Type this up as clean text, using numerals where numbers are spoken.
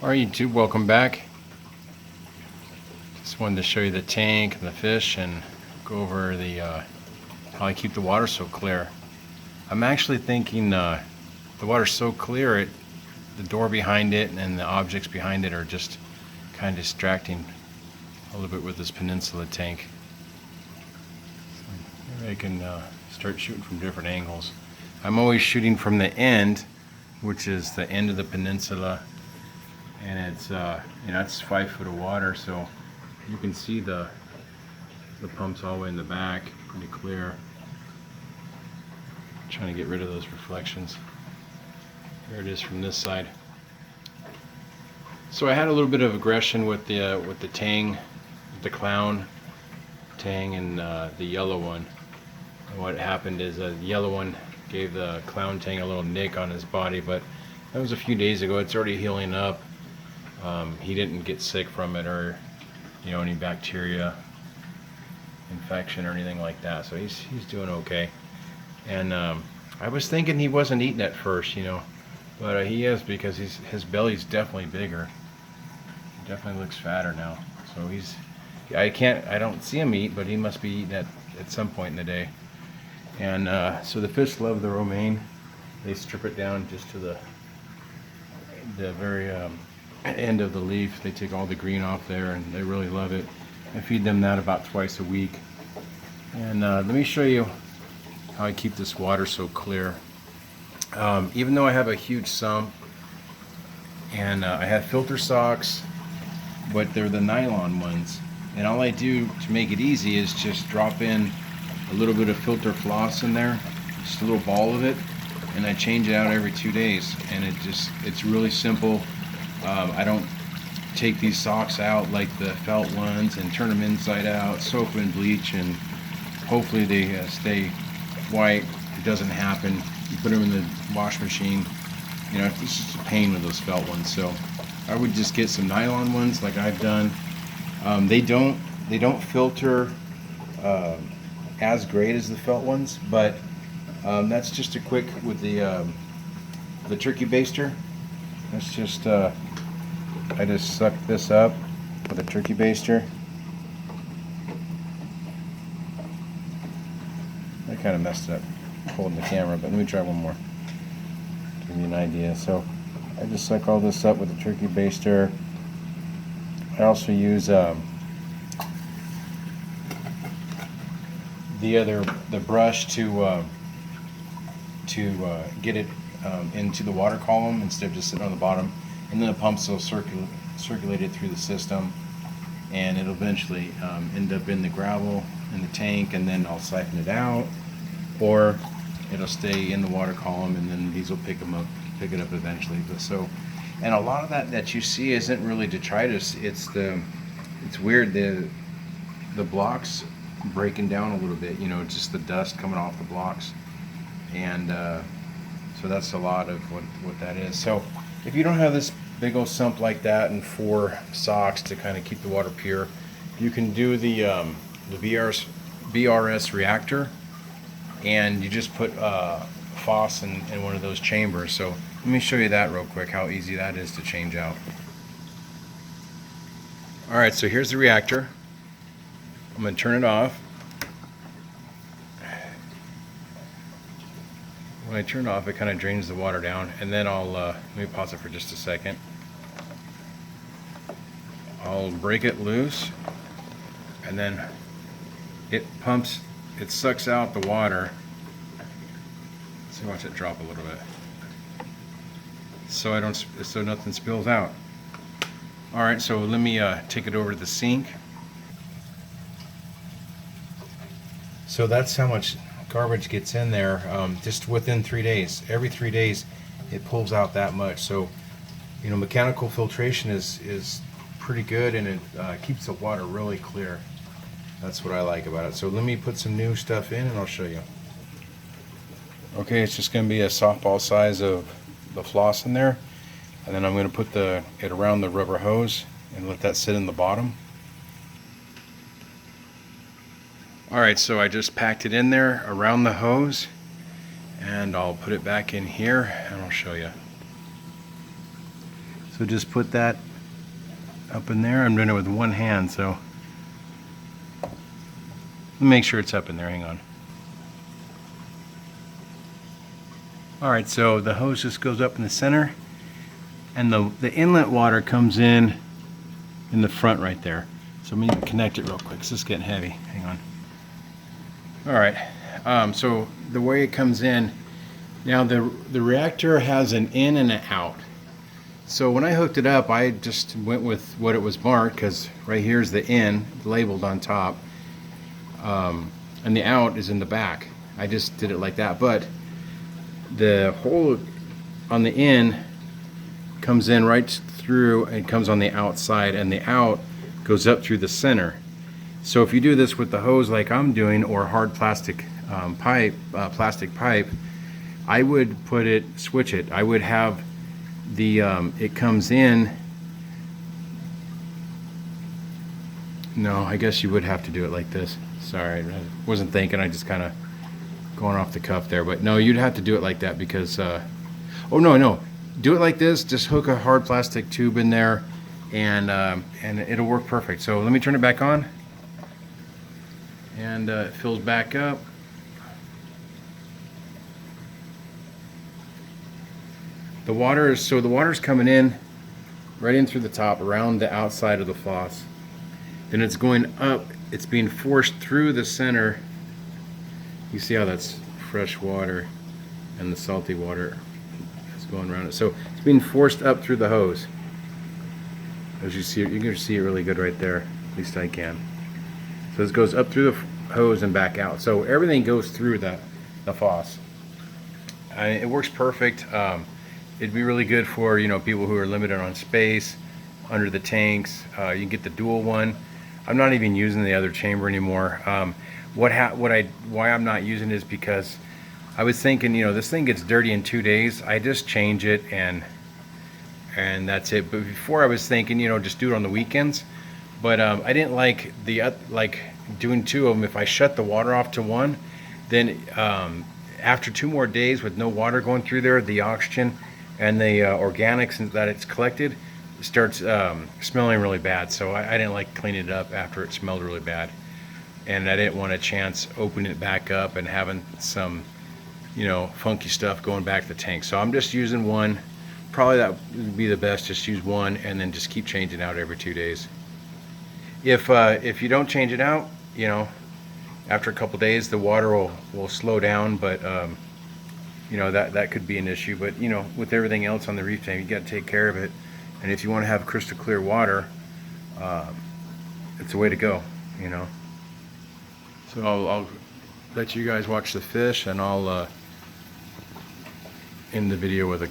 Alright YouTube, welcome back. Just wanted to show you the tank and the fish and go over the how I keep the water so clear. I'm actually thinking the water's so clear, the door behind it and the objects behind it are just kind of distracting a little bit with this peninsula tank. So maybe I can start shooting from different angles. I'm always shooting from the end, which is the end of the peninsula. And it's it's 5 foot of water, so you can see the pumps all the way in the back, pretty clear. Trying to get rid of those reflections. There it is from this side. So I had a little bit of aggression with the tang, the clown tang, and the yellow one. And what happened is the yellow one gave the clown tang a little nick on his body, but that was a few days ago. It's already healing up. He didn't get sick from it, or any bacteria infection or anything like that, so he's doing okay. And I was thinking he wasn't eating at first, but he is, because his belly's definitely bigger. He definitely looks fatter now, so I don't see him eat, but he must be eating at some point in the day. And so the fish love the romaine. They strip it down just to the very end of the leaf. They take all the green off there, and they really love it. I feed them that about twice a week. And let me show you how I keep this water so clear. Even though I have a huge sump, and I have filter socks, but they're the nylon ones, and all I do to make it easy is just drop in a little bit of filter floss in there, just a little ball of it, and I change it out every 2 days. And it's really simple. I don't take these socks out like the felt ones and turn them inside out, soap and bleach, and hopefully they stay white. It doesn't happen. You put them in the wash machine. It's just a pain with those felt ones. So I would just get some nylon ones like I've done. They don't filter as great as the felt ones, but that's just a quick with the turkey baster. That's just I just suck this up with a turkey baster. I kind of messed up holding the camera, but let me try one more to give you an idea. So I just suck all this up with a turkey baster. I also use the brush to get it into the water column instead of just sitting on the bottom. And then the pumps will circulate it through the system, and it'll eventually end up in the gravel in the tank, and then I'll siphon it out, or it'll stay in the water column, and then these will pick it up eventually. And a lot of that you see isn't really detritus. It's weird, the blocks breaking down a little bit, just the dust coming off the blocks. And so that's a lot of what that is. So if you don't have this big old sump like that and 4 socks to kind of keep the water pure, you can do the BRS reactor, and you just put FOSS in one of those chambers. So let me show you that real quick, how easy that is to change out. Alright, so here's the reactor. I'm going to turn it off. When I turn it off, it kind of drains the water down, and then let me pause it for just a second. I'll break it loose, and then it sucks out the water. So watch it drop a little bit, so nothing spills out. All right, so let me take it over to the sink. So that's how much garbage gets in there just within 3 days. Every 3 days it pulls out that much. So mechanical filtration is pretty good, and it keeps the water really clear. That's what I like about it. So let me put some new stuff in, and I'll show you. Okay, it's just going to be a softball size of the floss in there, and then I'm going to put it around the rubber hose and let that sit in the bottom. Alright, so I just packed it in there around the hose, and I'll put it back in here and I'll show you. So just put that up in there. I'm doing it with one hand, so make sure it's up in there. Hang on. Alright, so the hose just goes up in the center, and the inlet water comes in the front right there. So let me connect it real quick. It's just getting heavy. Hang on. Alright, so the way it comes in, now the reactor has an in and an out. So when I hooked it up, I just went with what it was marked, because right here's the in labeled on top, and the out is in the back. I just did it like that, but the hole on the in comes in right through and comes on the outside, and the out goes up through the center. So if you do this with the hose like I'm doing, or hard plastic plastic pipe, I would switch it. I would have the it comes in. No, I guess you would have to do it like this. Sorry, I wasn't thinking. I just kind of going off the cuff there, but no, you'd have to do it like that, because oh no, do it like this. Just hook a hard plastic tube in there, and it'll work perfect. So let me turn it back on, and it fills back up. The water's coming in right in through the top, around the outside of the floss. Then it's going up. It's being forced through the center. You see how that's fresh water, and the salty water is going around it. So it's being forced up through the hose. As you see, you can see it really good right there. At least I can. So this goes up through the hose and back out. So everything goes through the faucet. It works perfect. It'd be really good for, you know, people who are limited on space under the tanks. You can get the dual one. I'm not even using the other chamber anymore. Why I'm not using it is because I was thinking, you know, this thing gets dirty in 2 days. I just change it and that's it. But before I was thinking, you know, just do it on the weekends. But I didn't like doing two of them. If I shut the water off to one, then after 2 more days with no water going through there, the oxygen and the organics that it's collected starts smelling really bad. So I didn't like cleaning it up after it smelled really bad, and I didn't want a chance opening it back up and having some, you know, funky stuff going back to the tank. So I'm just using one. Probably that would be the best. Just use one, and then just keep changing out every 2 days. If you don't change it out, you know, after a couple days the water will slow down, but you know, that could be an issue. But you know, with everything else on the reef tank, you got to take care of it. And if you want to have crystal clear water, it's the way to go, you know. So I'll let you guys watch the fish, and I'll end the video with a